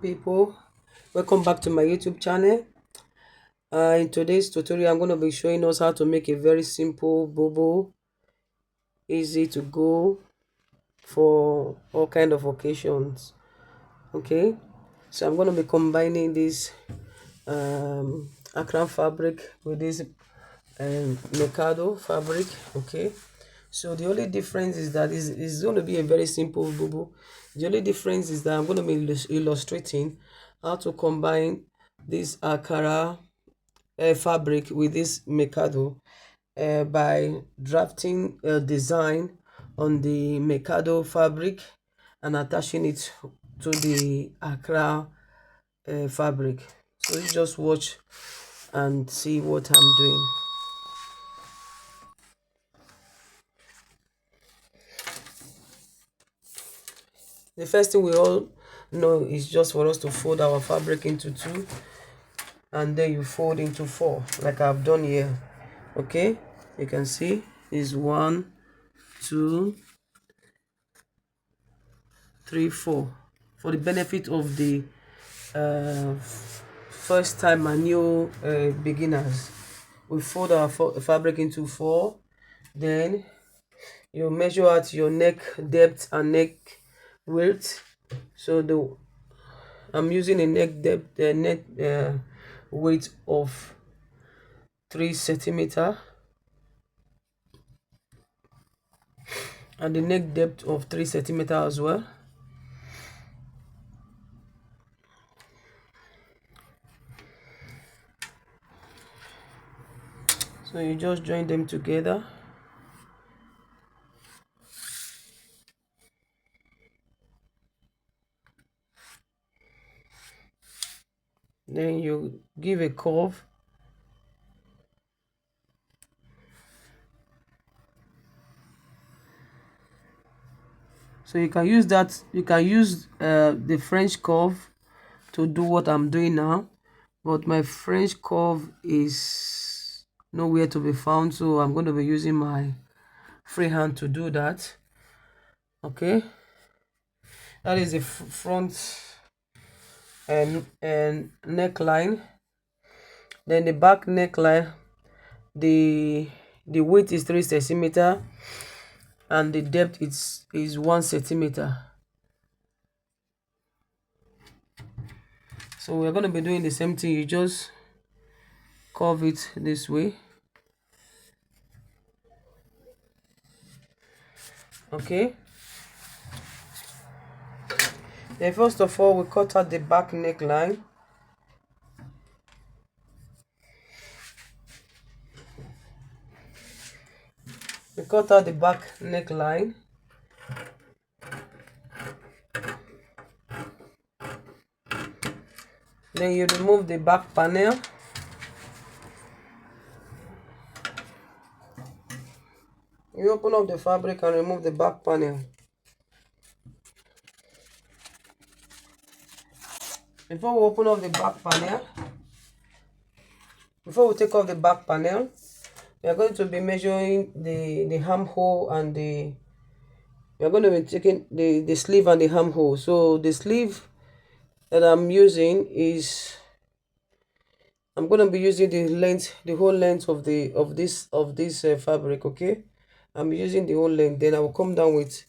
people, welcome back to my YouTube channel. In today's tutorial, I'm going to be showing us how to make a very simple bobo, easy to go for all kind of occasions. Okay, so I'm going to be combining this Akran fabric with this Mikado fabric. Okay, so the only difference is that it's going to be a very simple bobo. The only difference is that I'm going to be illustrating how to combine this Akara fabric with this Mikado by drafting a design on the Mikado fabric and attaching it to the Accra fabric. So you just watch and see what I'm doing. The first thing we all know is just for us to fold our fabric into two, and then you fold into four like I've done here. Okay, you can see is 1, 2, 3, 4 for the benefit of the first time and new beginners. We fold our fabric into four, then you measure out your neck depth and neck width. So I'm using a neck depth neck width of 3 centimeter and the neck depth of 3 centimeter as well. So you just join them together. Then you give a curve. So you can use that, you can use the French curve to do what I'm doing now. But my French curve is nowhere to be found, so I'm going to be using my freehand to do that. Okay, that is the front and neckline. Then the back neckline, the width is 3 centimeter and the depth is 1 centimeter. So we're going to be doing the same thing. You just curve it this way. Okay, then first of all we cut out the back neckline. We cut out the back neckline. Then you remove the back panel. You open up the fabric and remove the back panel. Before we open up the back panel, before we take off the back panel, we are going to be measuring the armhole and we are going to be taking the sleeve and the armhole. So the sleeve that I'm using is, I'm going to be using the whole length of this fabric. Okay, I'm using the whole length. Then I will come down with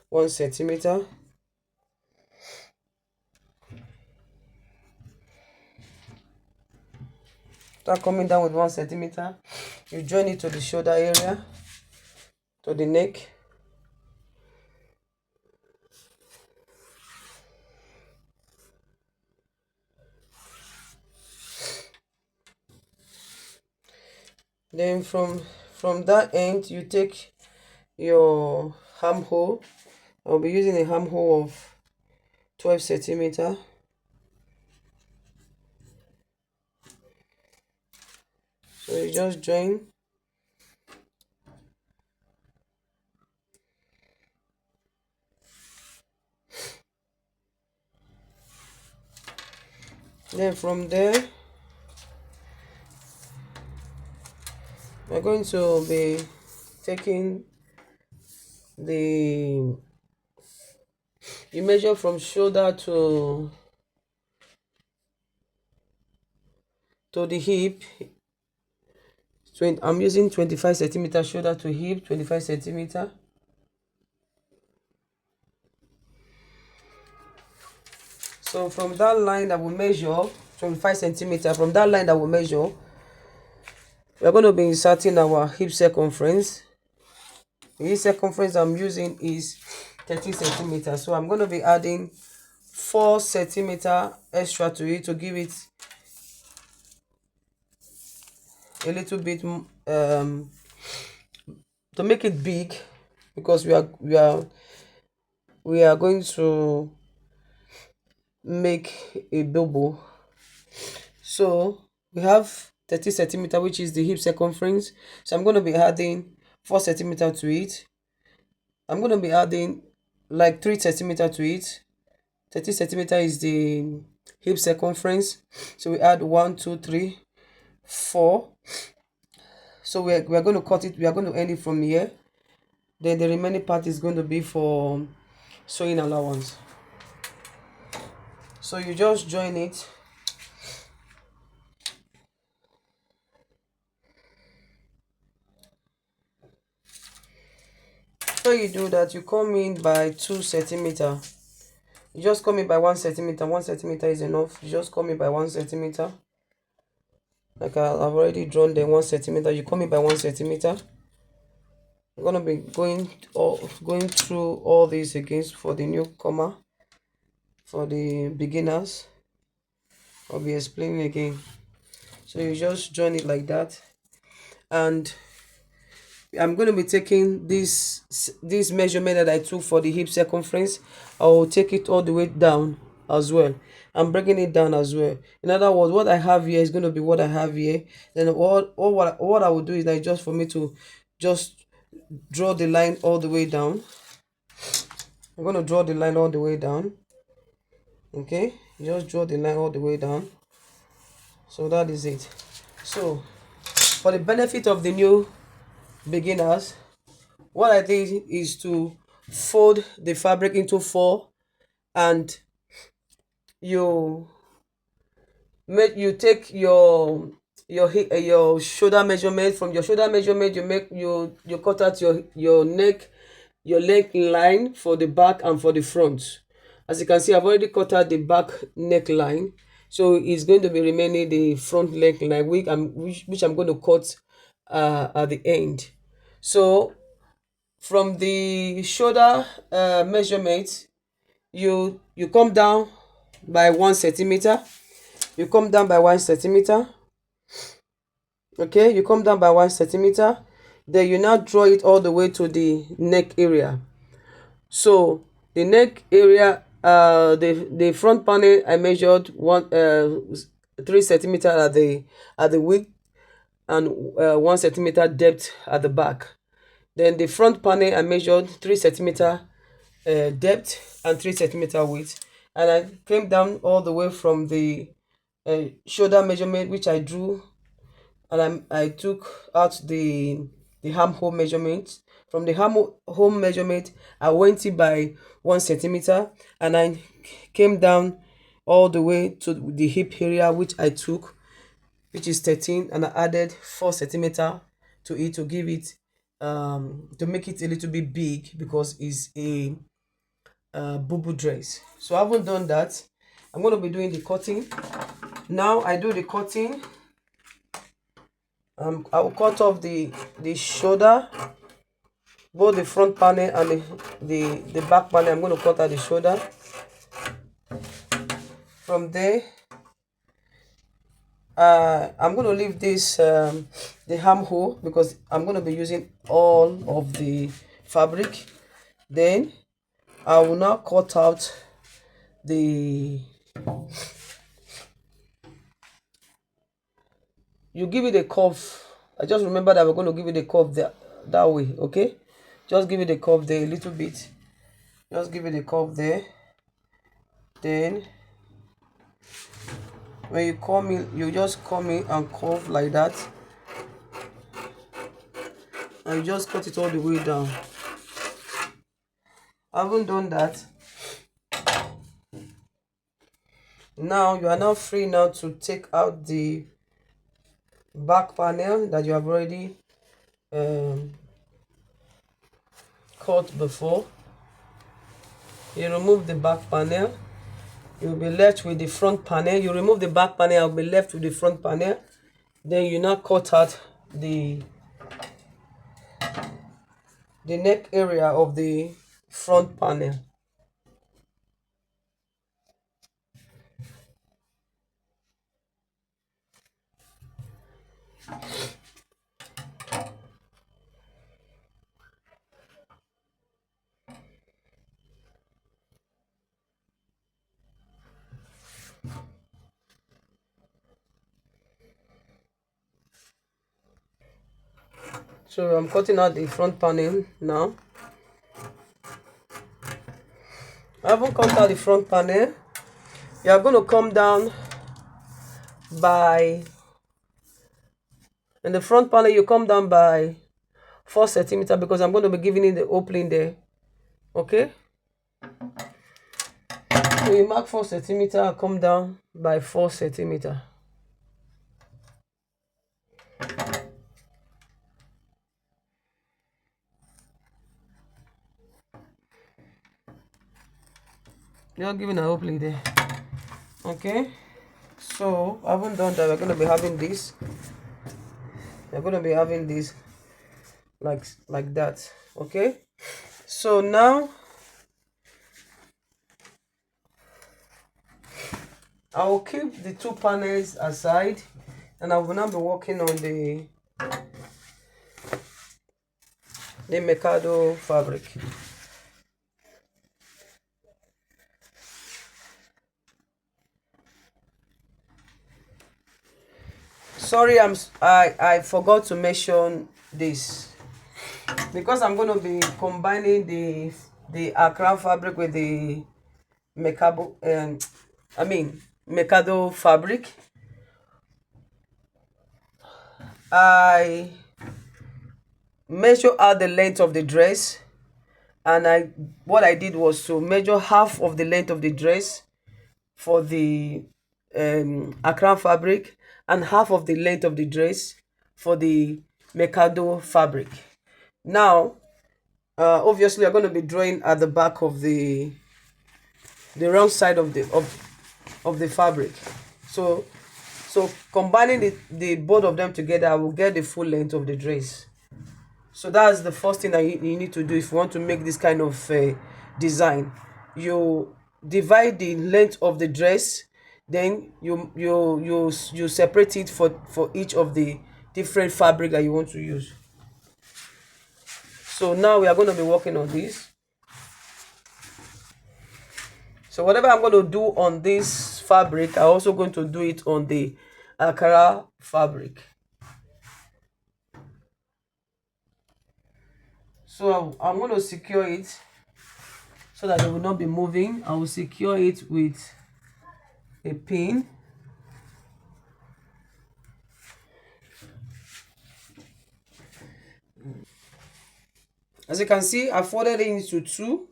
1 centimeter. Start coming down with 1 centimeter. You join it to the shoulder area, to the neck. Then from that end, you take your armhole. I'll be using a armhole of 12 centimeter. So you just join. Then from there, we're going to be taking you measure from shoulder to to the hip. I'm using 25 centimeter shoulder to hip, 25 centimeter. So from that line that we measure 25 centimeter, from that line that we measure, we're going to be inserting our hip circumference. The hip circumference I'm using is 30 centimeters. So I'm going to be adding 4 centimeter extra to it to give it a little bit to make it big, because we are going to make a Bubu. So we have 30 centimeter, which is the hip circumference. So I'm going to be adding 4 centimeter to it. I'm going to be adding like 3 centimeter to it. 30 centimeter is the hip circumference. So we add 1, 2, 3, 4. So we're going to cut it. We are going to end it from here. Then the remaining part is going to be for sewing allowance. So you just join it. So you do that, you come in by 2 centimeter. You just come in by 1 centimeter. 1 centimeter is enough. You just come in by 1 centimeter. Like I've already drawn the 1 centimeter. You come in by 1 centimeter. I'm gonna be going through all these again for the newcomer, for the beginners. I'll be explaining again. So you just join it like that, and I'm going to be taking this measurement that I took for the hip circumference. I will take it all the way down as well. I'm breaking it down as well. In other words, what I have here is going to be what I have here. Then what I will do is that just for me to just draw the line all the way down. I'm going to draw the line all the way down. Okay, just draw the line all the way down. So that is it. So for the benefit of the new beginners, what I did is to fold the fabric into 4, and you take your shoulder measurement. From your shoulder measurement, you cut out your neck line for the back and for the front. As you can see, I've already cut out the back neckline, so it's going to be remaining the front neckline, which I'm going to cut at the end. So from the shoulder measurement, you come down by 1 centimeter. You come down by 1 centimeter. Okay, you come down by 1 centimeter. Then you now draw it all the way to the neck area. So the neck area, the front panel, I measured 3 centimeter at the width, and 1 centimeter depth at the back. Then the front panel, I measured 3 centimeter depth and 3 centimeter width, and I came down all the way from the shoulder measurement, which I drew, and I took out the armhole measurement. From the armhole measurement, I went it by 1 centimeter, and I came down all the way to the hip area, which I took, which is 13, and I added 4 centimeter to it to give it to make it a little bit big, because it's a Bubu dress. So I haven't done that. I'm going to be doing the cutting. Now I do the cutting. I will cut off the shoulder, both the front panel and the back panel. I'm going to cut out the shoulder. From there, I'm going to leave this the armhole, because I'm going to be using all of the fabric. Then I will now cut out the, you give it a curve. I just remember that we're going to give it a curve that way. Okay, just give it a curve there a little bit. Just give it a curve there. Then when you come in, you just come in and curve like that, and you just cut it all the way down. I haven't done that. Now you are now free now to take out the back panel that you have already um, cut before. You remove the back panel, you'll be left with the front panel. You remove the back panel, I'll be left with the front panel. Then you now cut out the neck area of the front panel. So I'm cutting out the front panel now. I haven't cut out the front panel. You are going to come down by, in the front panel you come down by 4 centimeters because I'm going to be giving it the opening there. Okay, so you mark 4 centimeters, come down by 4 centimeters. You're giving an opening there. Okay, so I haven't done that. We're going to be having this. We're going to be having this like that. Okay, so now I will keep the 2 panels aside, and I will now be working on the Mikado fabric. Sorry, I forgot to mention this because I'm going to be combining the Accra fabric with the Mikado fabric. I measure out the length of the dress, and what I did was to measure half of the length of the dress for the Accra fabric and half of the length of the dress for the Mikado fabric. Now, obviously, I'm going to be drawing at the back of the wrong side of the fabric. So combining the both of them together, I will get the full length of the dress. So that's the first thing that you need to do if you want to make this kind of design. You divide the length of the dress, then you separate it for each of the different fabric that you want to use. So now we are going to be working on this. So whatever I'm going to do on this fabric, I'm also going to do it on the Ankara fabric. So I'm going to secure it so that it will not be moving. I will secure it with a pin. As you can see, I folded it into 2.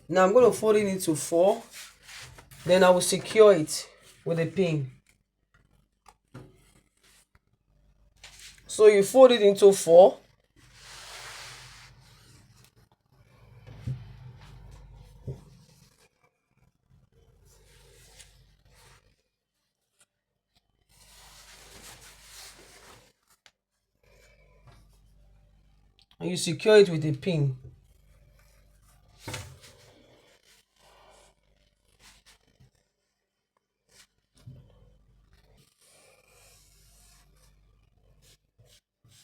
Now I'm going to fold it into 4. Then I will secure it with a pin. So you fold it into 4. And you secure it with a pin.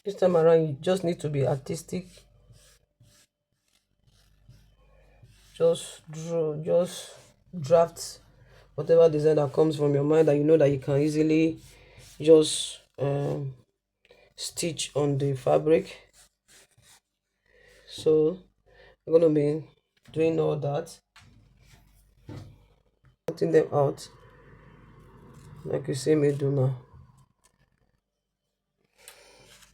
This time around, you just need to be artistic. Just draft whatever design that comes from your mind that you know that you can easily just stitch on the fabric. So I'm going to be doing all that, cutting them out like you see me do now.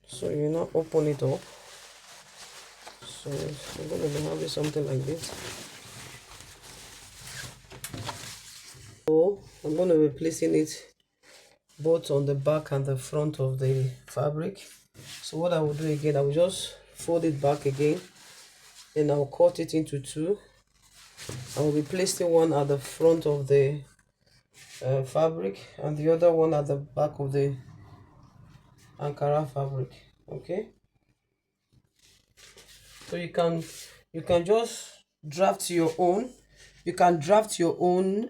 So you now open it up. So I'm going to be having something like this. So I'm going to be placing it both on the back and the front of the fabric. So what I will do again, I will just fold it back again, and I'll cut it into two. I will be placing one at the front of the fabric and the other one at the back of the Ankara fabric. Okay, so you can just draft your own. You can draft your own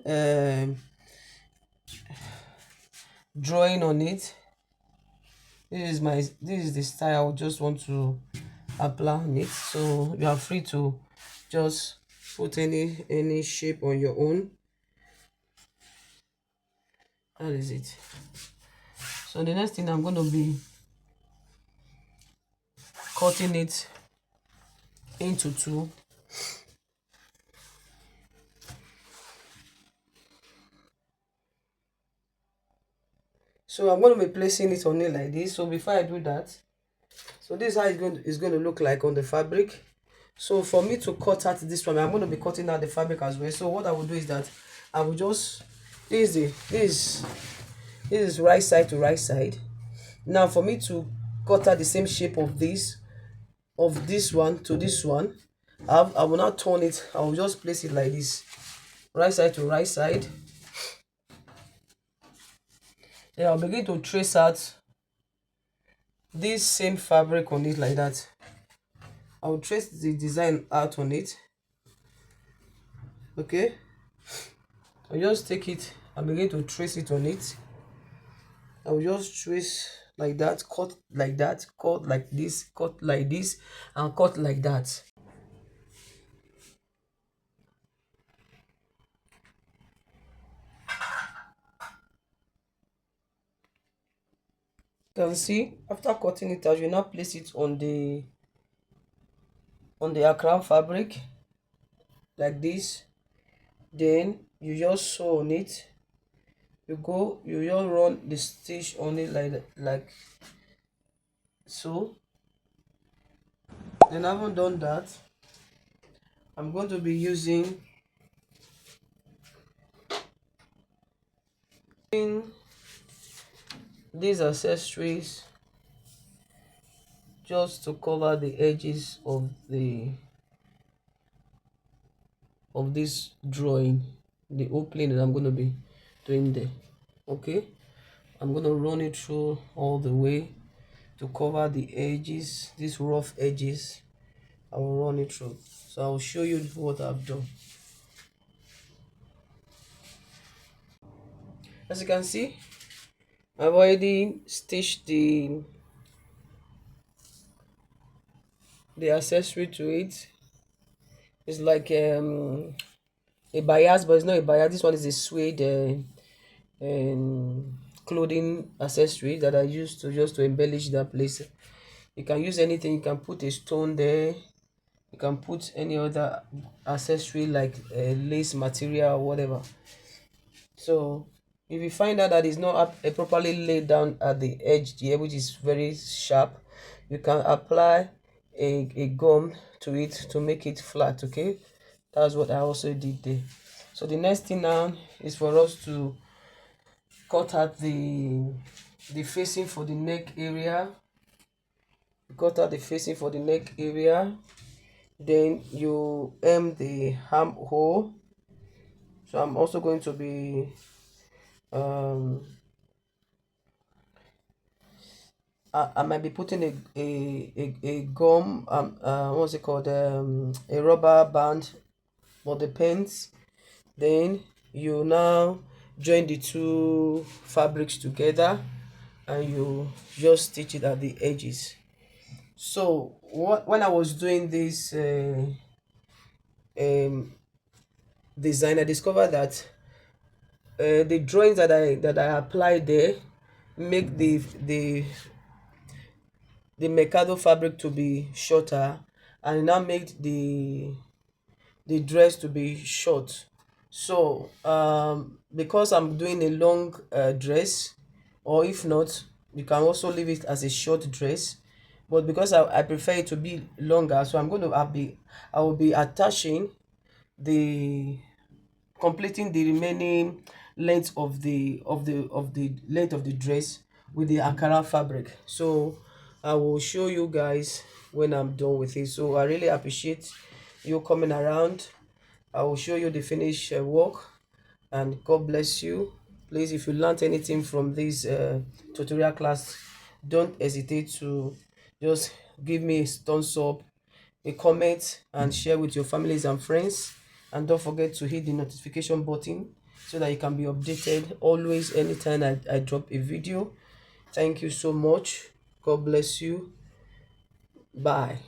drawing on it. This is the style I just want to apply on it. So you are free to just put any shape on your own. That is it. So the next thing, I'm going to be cutting it into two. So I'm going to be placing it on it like this. So before I do that, so this is how it's going to look like on the fabric. So for me to cut out this one, I'm going to be cutting out the fabric as well. So what I will do is that I will just this is right side to right side. Now for me to cut out the same shape of this one to this one, I will not turn it. I will just place it like this, right side to right side. Then I'll begin to trace out this same fabric on it like that. I will trace the design out on it. Okay, I'll just take it and begin to trace it on it. I will just trace like that, cut like that, cut like this, cut like this, and cut like that. You can see after cutting it out, you now place it on the crown fabric like this. Then you just sew on it. You just run the stitch on it like so. Then I haven't done that. I'm going to be using these accessories just to cover the edges of this drawing, the opening that I'm going to be doing there. Okay, I'm going to run it through all the way to cover the edges, these rough edges. I will run it through, so I'll show you what I've done. As you can see, I've already stitched the accessory to it. It's like a bias, but it's not a bias. This one is a suede clothing accessory that I used to just to embellish that place. You can use anything. You can put a stone there. You can put any other accessory like lace material or whatever. So if you find out that it's not properly laid down at the edge here, which is very sharp, you can apply a gum to it to make it flat. Okay, that's what I also did there. So the next thing now is for us to cut out the facing for the neck area. Cut out the facing for the neck area. Then you hem the armhole. So I'm also going to be I might be putting a gum, what's it called, a rubber band for the pens. Then you now join the two fabrics together and you just stitch it at the edges. So when I was doing this design, I discovered that the drawings that I applied there make the mercado fabric to be shorter, and it now made the dress to be short. So because I'm doing a long dress, or if not, you can also leave it as a short dress, but because I prefer it to be longer, so I will be attaching the completing the remaining length of the length of the dress with the Ankara fabric. So I will show you guys when I'm done with it. So I really appreciate you coming around. I will show you the finished work, and God bless you. Please, if you learned anything from this tutorial class, don't hesitate to just give me a thumbs up, a comment, and share with your families and friends. And don't forget to hit the notification button so that you can be updated always anytime I drop a video. Thank you so much. God bless you. Bye.